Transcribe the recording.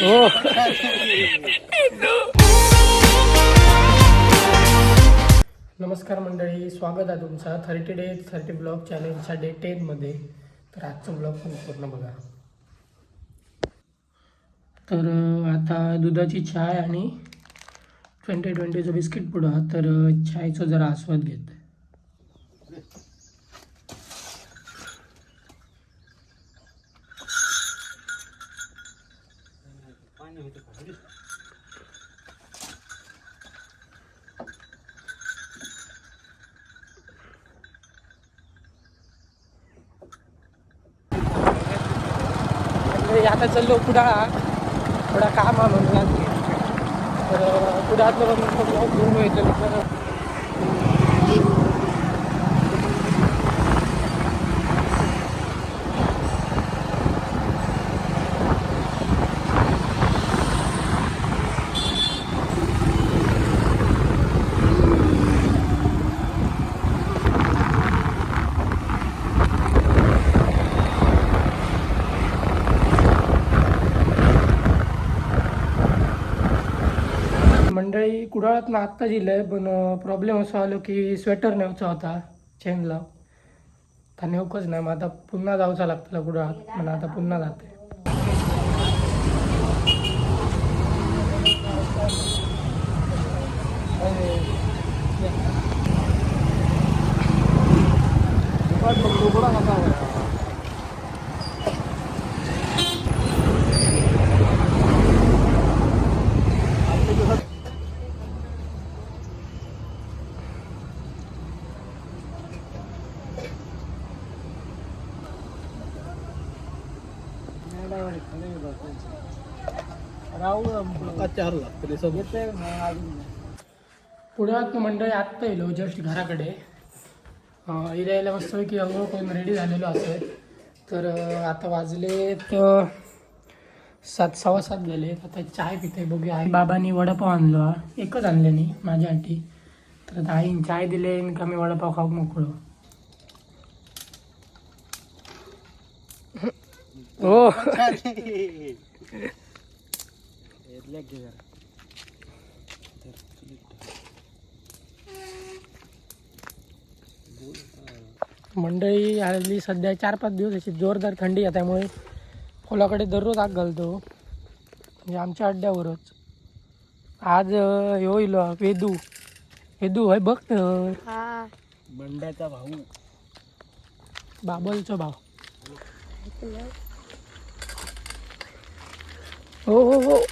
हो. नमस्कार मंडळी, स्वागत आहे तुमचा 30 Days 30 ब्लॉग चॅलेंजच्या डे 10 मध्ये. तर आजचा ब्लॉग पण पूर्ण बघा. तर आता दुधाची चाय आणि 2020चं बिस्किट पुडा. तर चायचा जरा आस्वाद घेत. आता चाललो कुडाळा, थोडा काम आहे म्हणून. तर कुडाळातलं ब्लॉग घेऊन येतो. तर मंडळी कुडाळातनं आत्ता दिलं, पण प्रॉब्लेम असं आलो की स्वेटर नेवचा होता चेनला. आता नेवकच नाही, मग आता पुन्हा जाऊचा लागतं कुडाळात. पण आता पुन्हा जाते. पुण्यात मंडळी आत्ता येलो जस्ट घराकडे. यायला मस्त की अंघोळ करून रेडी झालेलो असेल. तर आता वाजले तर 7:15 झाले. आता चाय पिते बघूया. बाबांनी वडापाव आणलो, एकच आणल्याने माझ्यासाठी. तर आईन चाय दिले का मी वडापाव खाऊ मोकळो. हो. मंडळी आली सध्या 4-5 दिवस अशी जोरदार थंडी आहे, त्यामुळे फुलाकडे दररोज आग घालतो. म्हणजे आमच्या अड्ड्यावरच आज होईल. वेदू वेदू होय बघ तर, बंड्याचा भाऊ, बाबलचा भाव. हो हो हो.